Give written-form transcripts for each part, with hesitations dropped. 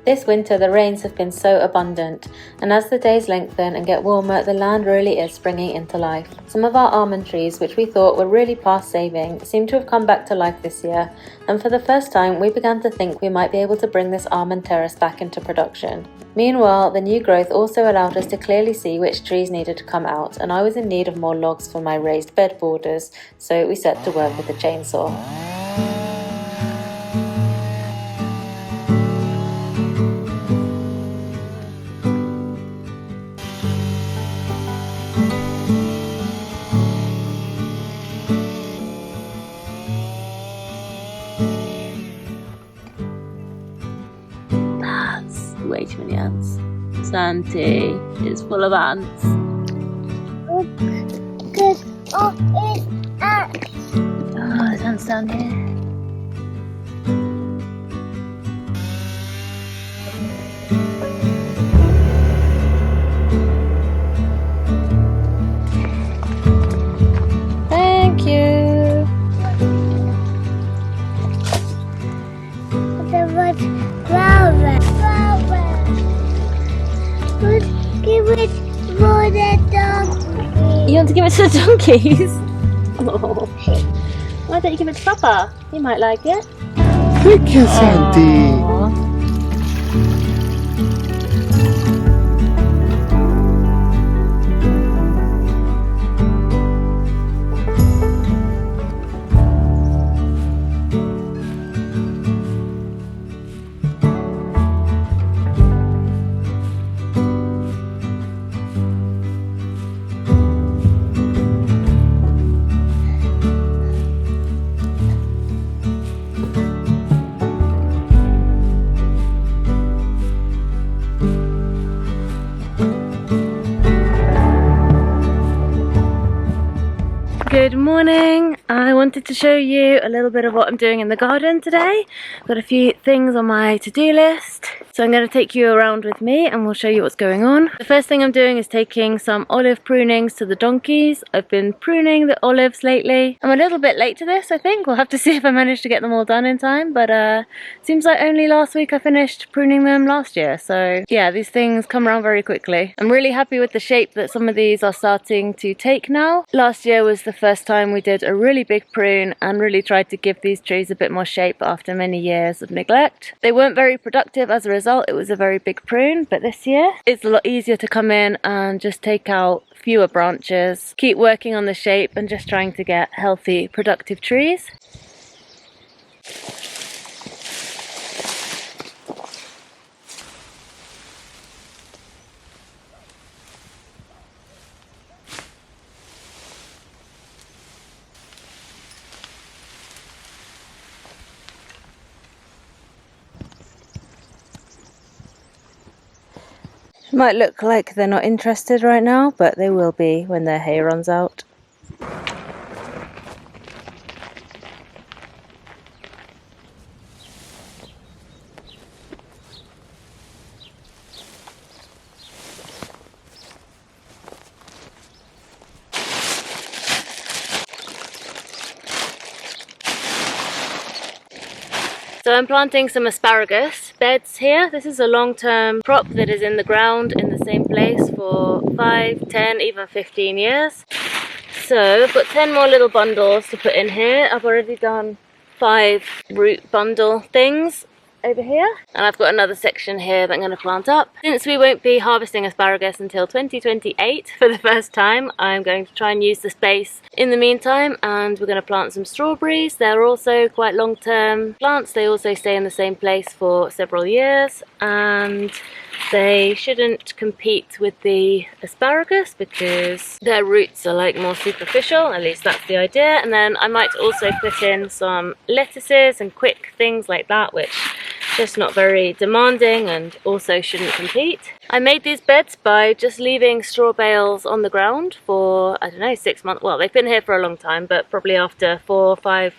This winter the rains have been so abundant, and as the days lengthen and get warmer, the land really is springing into life. Some of our almond trees, which we thought were really past saving, seem to have come back to life this year, and for the first time we began to think we might be able to bring this almond terrace back into production. Meanwhile, the new growth also allowed us to clearly see which trees needed to come out, and I was in need of more logs for my raised bed borders, so we set to work with the chainsaw. Way too many ants. Santi is full of ants. Oh, it's ants. Oh, there's ants down here. Thank you. The red flower. Give it for the donkey. You want to give it to the donkeys? Oh. Why don't you give it to Papa? He might like it. Thank you, Santi. Aww. Good morning. I wanted to show you a little bit of what I'm doing in the garden today. I've got a few things on my to-do list, so I'm going to take you around with me and we'll show you what's going on. The first thing I'm doing is taking some olive prunings to the donkeys. I've been pruning the olives lately. I'm a little bit late to this, I think. We'll have to see if I manage to get them all done in time, but seems like only last week I finished pruning them last year, so yeah, these things come around very quickly. I'm really happy with the shape that some of these are starting to take now. Last year was the first time we did a really big prune and really tried to give these trees a bit more shape after many years of neglect. They weren't very productive as a result. It was a very big prune, but this year it's a lot easier to come in and just take out fewer branches, keep working on the shape and just trying to get healthy, productive trees. Might look like they're not interested right now, but they will be when their hay runs out. So I'm planting some asparagus beds here. This is a long-term crop that is in the ground in the same place for 5, 10, even 15 years. So I've got 10 more little bundles to put in here. I've already done 5 root bundle things over here, and I've got another section here that I'm going to plant up. Since we won't be harvesting asparagus until 2028 for the first time, I'm going to try and use the space in the meantime, and we're going to plant some strawberries. They're also quite long-term plants. They also stay in the same place for several years, and they shouldn't compete with the asparagus because their roots are like more superficial, at least that's the idea. And then I might also put in some lettuces and quick things like that, which are just not very demanding and also shouldn't compete. I made these beds by just leaving straw bales on the ground for, I don't know, 6 months. Well, they've been here for a long time, but probably after 4 or 5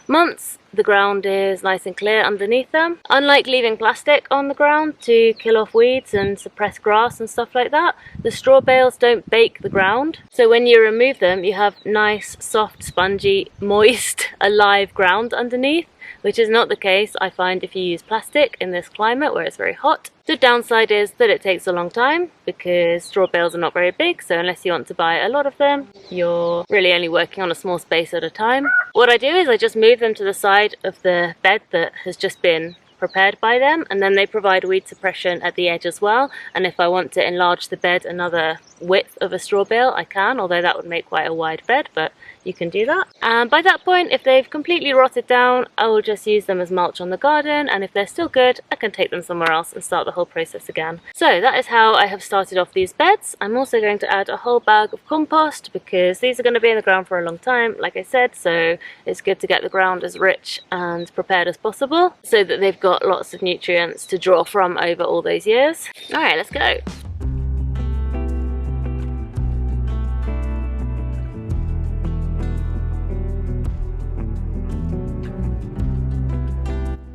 months the ground is nice and clear underneath them. Unlike leaving plastic on the ground to kill off weeds and suppress grass and stuff like that, the straw bales don't bake the ground. So when you remove them, you have nice, soft, spongy, moist, alive ground underneath which is not the case, I find, if you use plastic in this climate where it's very hot. The downside is that it takes a long time because straw bales are not very big, so unless you want to buy a lot of them, you're really only working on a small space at a time. What I do is I just move them to the side of the bed that has just been prepared by them, and then they provide weed suppression at the edge as well. And if I want to enlarge the bed another width of a straw bale, I can, although that would make quite a wide bed, but you can do that. And by that point, if they've completely rotted down, I will just use them as mulch on the garden, and if they're still good, I can take them somewhere else and start the whole process again. So that is how I have started off these beds. I'm also going to add a whole bag of compost because these are going to be in the ground for a long time, like I said, so it's good to get the ground as rich and prepared as possible so that they've got lots of nutrients to draw from over all those years. Alright, let's go.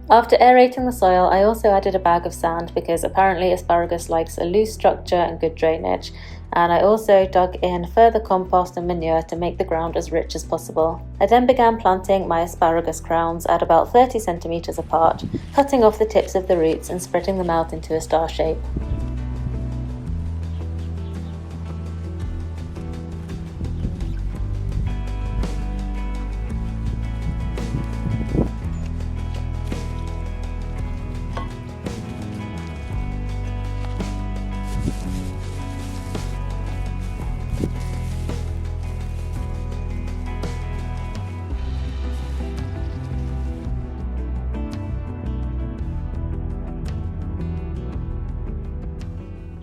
After aerating the soil, I also added a bag of sand because apparently asparagus likes a loose structure and good drainage, and I also dug in further compost and manure to make the ground as rich as possible. I then began planting my asparagus crowns at about 30 centimeters apart, cutting off the tips of the roots and spreading them out into a star shape.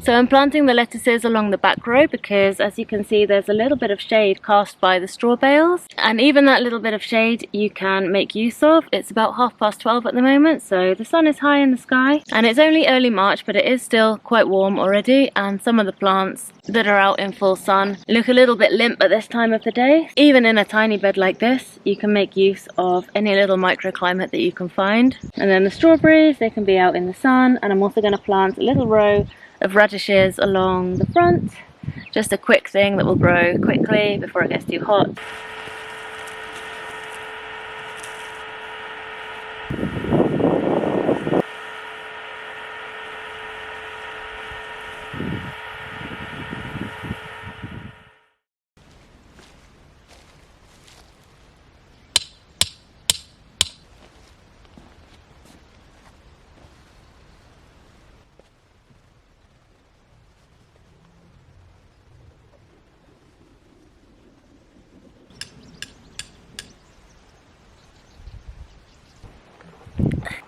So I'm planting the lettuces along the back row because, as you can see, there's a little bit of shade cast by the straw bales, and even that little bit of shade you can make use of. It's about 12:30 at the moment, so the sun is high in the sky, and it's only early March, but it is still quite warm already, and some of the plants that are out in full sun look a little bit limp at this time of the day. Even in a tiny bed like this, you can make use of any little microclimate that you can find. And then the strawberries, they can be out in the sun, and I'm also going to plant a little row of radishes along the front. Just a quick thing that will grow quickly before it gets too hot.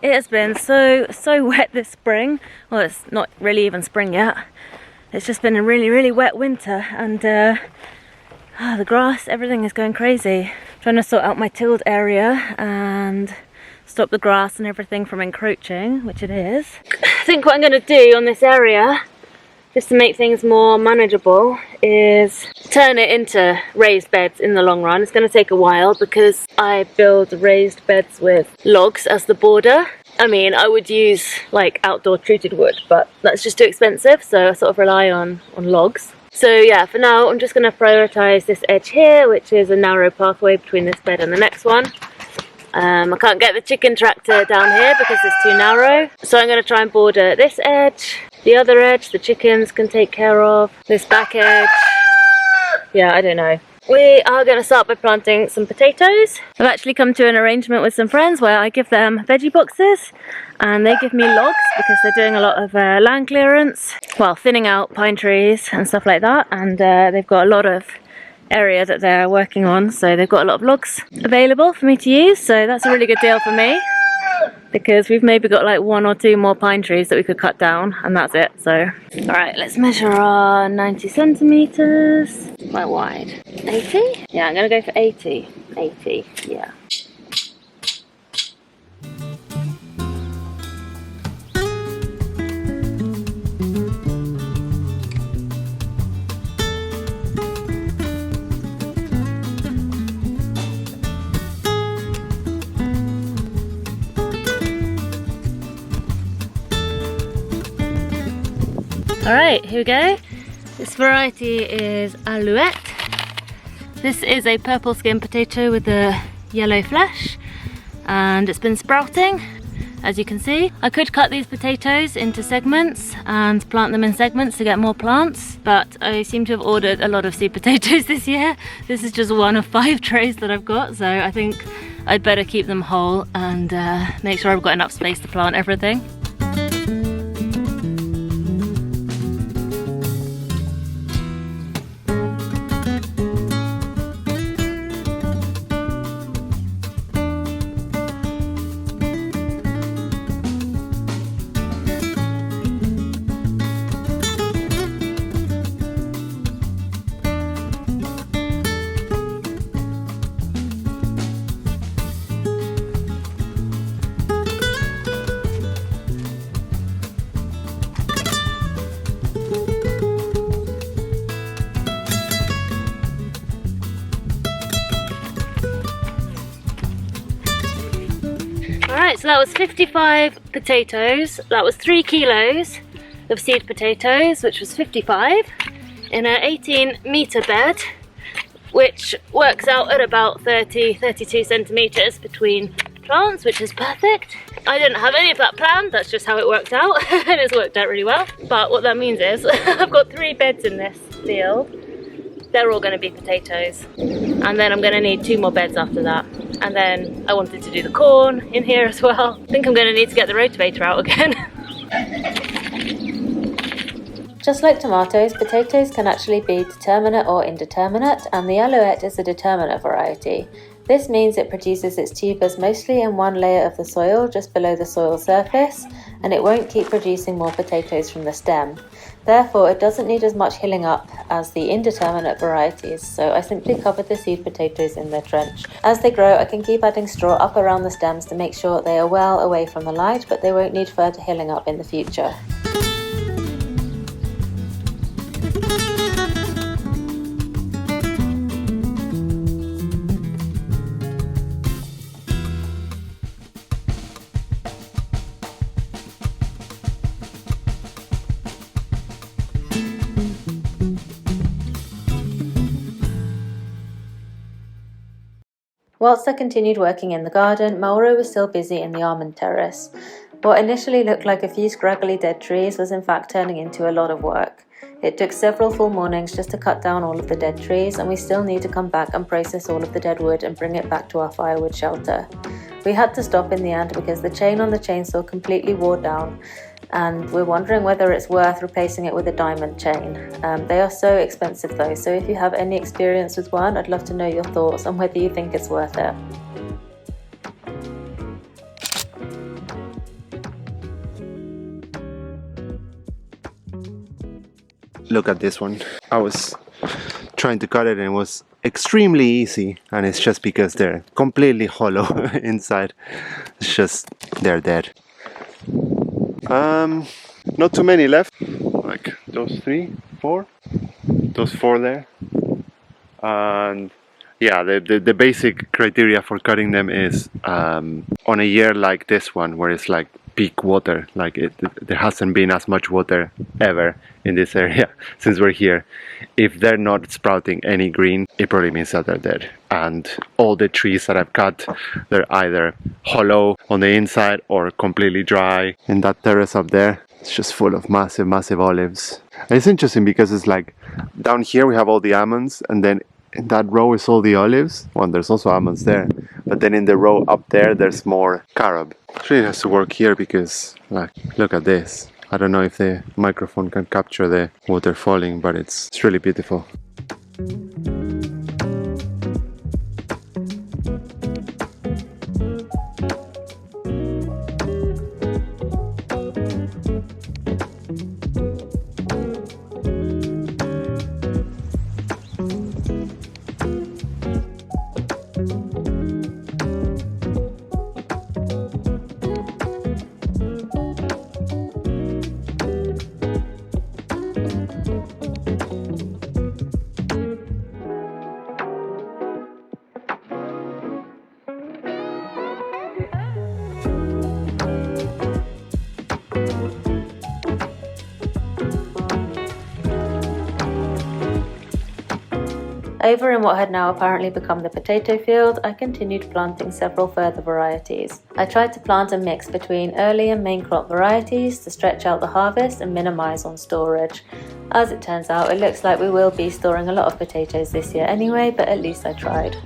It has been so wet this spring. Well, it's not really even spring yet. It's just been a really wet winter, and the grass, everything is going crazy. Trying to sort out my tilled area and stop the grass and everything from encroaching, which it is. I think what I'm going to do on this area, just to make things more manageable, is turn it into raised beds in the long run. It's going to take a while because I build raised beds with logs as the border. I mean, I would use like outdoor treated wood, but that's just too expensive, so I sort of rely on logs. So yeah, for now I'm just going to prioritize this edge here, which is a narrow pathway between this bed and the next one. I can't get the chicken tractor down here because it's too narrow, so I'm going to try and border this edge. The other edge the chickens can take care of. This back edge, yeah, I don't know. We are going to start by planting some potatoes. I've actually come to an arrangement with some friends where I give them veggie boxes and they give me logs because they're doing a lot of land clearance, well, thinning out pine trees and stuff like that, and they've got a lot of area that they're working on, so they've got a lot of logs available for me to use, so that's a really good deal for me because we've maybe got like 1 or 2 more pine trees that we could cut down, and that's it. So alright, let's measure our 90 centimeters. Quite wide. 80? Yeah, I'm gonna go for 80. 80, yeah. Alright, here we go. This variety is Alouette. This is a purple skin potato with a yellow flesh, and it's been sprouting, as you can see. I could cut these potatoes into segments and plant them in segments to get more plants, but I seem to have ordered a lot of seed potatoes this year. This is just one of 5 trays that I've got, so I think I'd better keep them whole and make sure I've got enough space to plant everything. Alright, so that was 55 potatoes. That was 3 kilos of seed potatoes, which was 55 in an 18-meter bed, which works out at about 32 centimeters between plants, which is perfect. I didn't have any of that planned, that's just how it worked out, and it's worked out really well. But what that means is I've got 3 beds in this field. They're all going to be potatoes, and then I'm going to need 2 more beds after that. And then I wanted to do the corn in here as well. I think I'm going to need to get the rotavator out again. Just like tomatoes, potatoes can actually be determinate or indeterminate, and the alouette is a determinate variety. This means it produces its tubers mostly in one layer of the soil just below the soil surface, and it won't keep producing more potatoes from the stem. Therefore, it doesn't need as much hilling up as the indeterminate varieties, so I simply covered the seed potatoes in their trench. As they grow, I can keep adding straw up around the stems to make sure they are well away from the light, but they won't need further hilling up in the future. Whilst I continued working in the garden, Mauro was still busy in the almond terrace. What initially looked like a few scraggly dead trees was in fact turning into a lot of work. It took several full mornings just to cut down all of the dead trees, and we still need to come back and process all of the dead wood and bring it back to our firewood shelter. We had to stop in the end because the chain on the chainsaw completely wore down, and we're wondering whether it's worth replacing it with a diamond chain. They are so expensive though, so if you have any experience with one, I'd love to know your thoughts on whether you think it's worth it. Look at this one. I was trying to cut it and it was extremely easy, and it's just because they're completely hollow inside. It's just they're dead. Not too many left, like those 3, 4, those 4 there. And yeah, the basic criteria for cutting them is on a year like this one, where it's like peak water, like there hasn't been as much water ever in this area since we're here. If they're not sprouting any green, it probably means that they're dead. And all the trees that I've cut, they're either hollow on the inside or completely dry. In that terrace up there, it's just full of massive olives. And it's interesting because it's like down here we have all the almonds, and then in that row is all the olives. Well, there's also almonds there, but then in the row up there there's more carob. It really has to work here because, like, look at this. I don't know if the microphone can capture the water falling, but it's really beautiful. Over in what had now apparently become the potato field, I continued planting several further varieties. I tried to plant a mix between early and main crop varieties to stretch out the harvest and minimise on storage. As it turns out, it looks like we will be storing a lot of potatoes this year anyway, but at least I tried.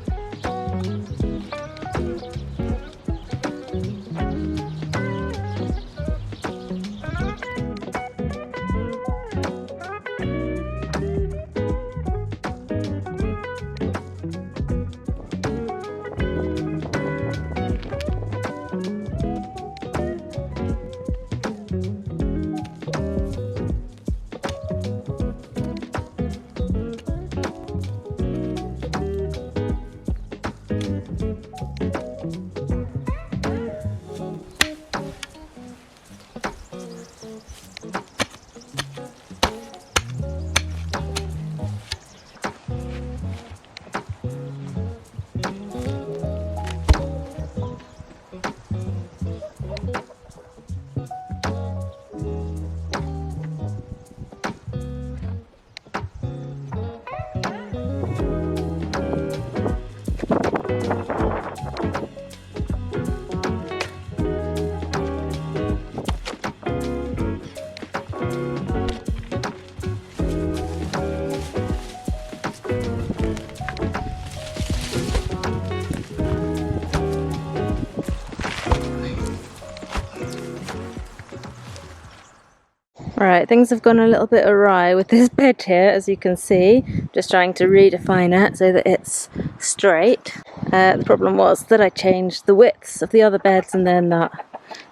Right, things have gone a little bit awry with this bed here, as you can see. Just trying to redefine it so that it's straight. The problem was that I changed the widths of the other beds and then that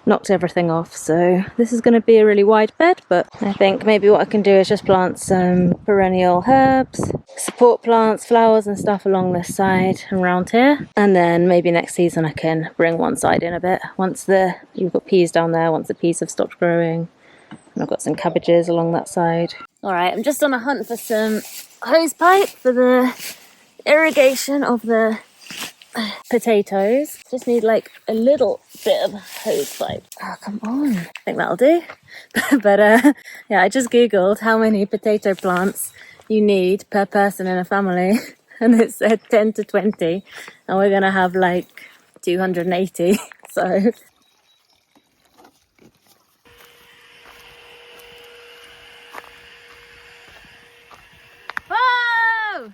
knocked everything off. So this is going to be a really wide bed, but I think maybe what I can do is just plant some perennial herbs, support plants, flowers and stuff along this side and around here. And then maybe next season I can bring one side in a bit. You've got peas down there, once the peas have stopped growing. And I've got some cabbages along that side. Alright, I'm just on a hunt for some hose pipe for the irrigation of the potatoes. Just need like a little bit of hose pipe. Oh, come on. I think that'll do. But yeah, I just googled how many potato plants you need per person in a family. And it said 10 to 20. And we're going to have like 280. So... Whoa!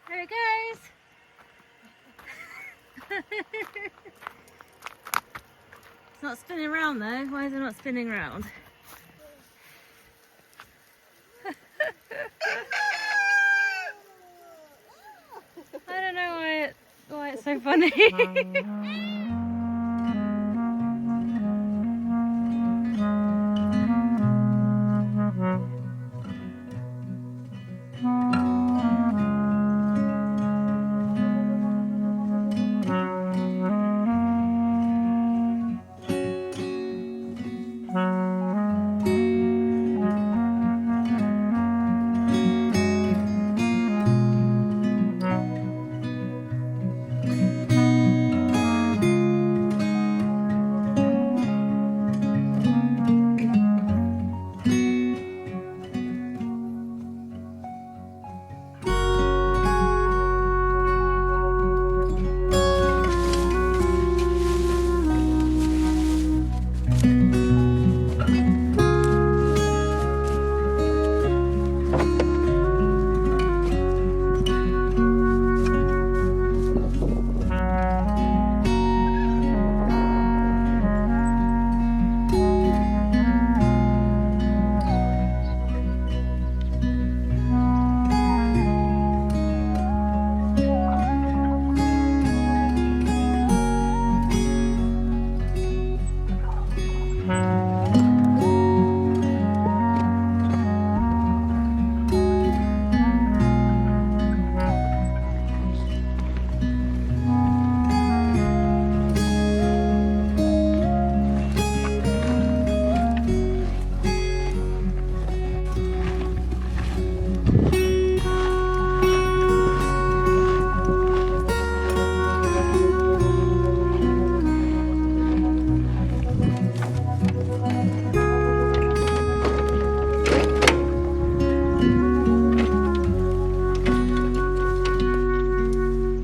There it goes. It's not spinning round though. Why is it not spinning round? I don't know why it's so funny.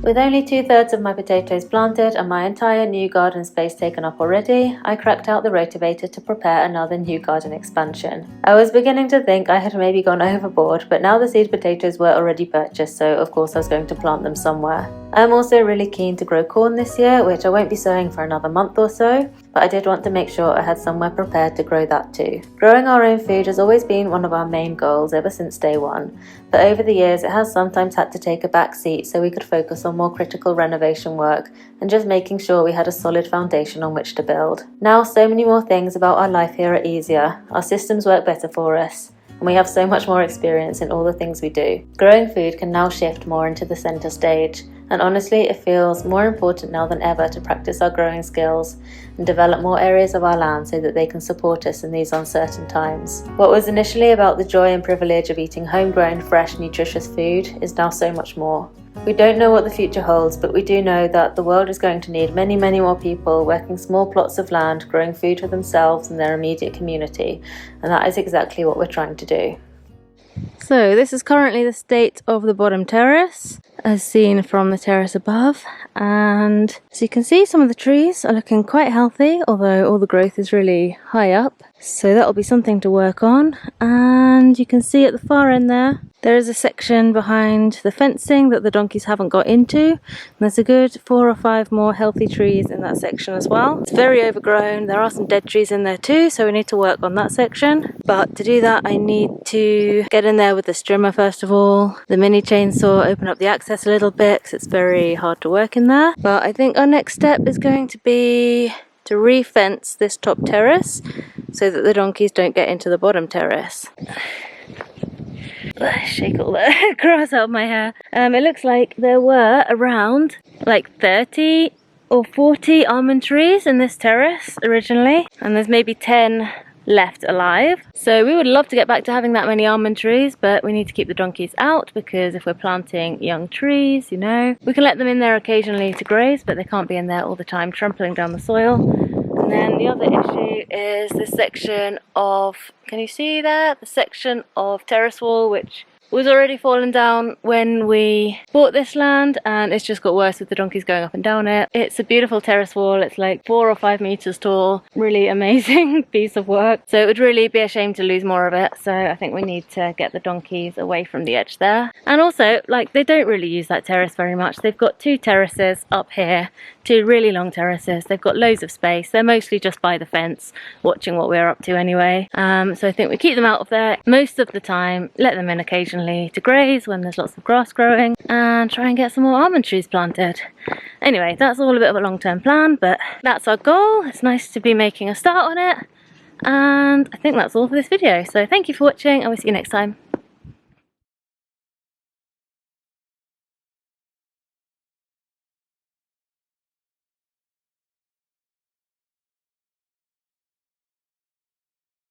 With only 2/3 of my potatoes planted and my entire new garden space taken up already, I cracked out the rotavator to prepare another new garden expansion. I was beginning to think I had maybe gone overboard, but now the seed potatoes were already purchased, so of course I was going to plant them somewhere. I am also really keen to grow corn this year, which I won't be sowing for another month or so, but I did want to make sure I had somewhere prepared to grow that too. Growing our own food has always been one of our main goals ever since day one, but over the years it has sometimes had to take a back seat so we could focus on more critical renovation work and just making sure we had a solid foundation on which to build. Now so many more things about our life here are easier, our systems work better for us, and we have so much more experience in all the things we do. Growing food can now shift more into the centre stage, and honestly it feels more important now than ever to practice our growing skills and develop more areas of our land so that they can support us in these uncertain times. What was initially about the joy and privilege of eating homegrown, fresh, nutritious food is now so much more. We don't know what the future holds, but we do know that the world is going to need many, many more people working small plots of land, growing food for themselves and their immediate community, and that is exactly what we're trying to do. So this is currently the state of the bottom terrace as seen from the terrace above, and as you can see some of the trees are looking quite healthy, although all the growth is really high up, so that'll be something to work on. And you can see at the far end there is a section behind the fencing that the donkeys haven't got into, and there's a good 4 or 5 more healthy trees in that section as well. It's very overgrown, there are some dead trees in there too, so we need to work on that section. But to do that I need to get in there with the strimmer first of all, the mini chainsaw, open up the access a little bit because it's very hard to work in there. But I think our next step is going to be to re-fence this top terrace so that the donkeys don't get into the bottom terrace. Shake all the grass out of my hair. It looks like there were around like 30 or 40 almond trees in this terrace originally, and there's maybe 10 left alive. So we would love to get back to having that many almond trees, but we need to keep the donkeys out because if we're planting young trees, you know, we can let them in there occasionally to graze, but they can't be in there all the time trampling down the soil. And then the other issue is this section of, can you see that? The section of terrace wall which was already fallen down when we bought this land, and it's just got worse with the donkeys going up and down it. It's a beautiful terrace wall, it's like 4 or 5 meters tall, really amazing piece of work. So it would really be a shame to lose more of it, so I think we need to get the donkeys away from the edge there. And also, like, they don't really use that terrace very much. They've got 2 terraces up here, 2 really long terraces. They've got loads of space. They're mostly just by the fence, watching what we're up to anyway. So I think we keep them out of there most of the time, let them in occasionally to graze when there's lots of grass growing, and try and get some more almond trees planted. Anyway, that's all a bit of a long-term plan, but that's our goal. It's nice to be making a start on it, and I think that's all for this video. So thank you for watching, and we'll see you next time.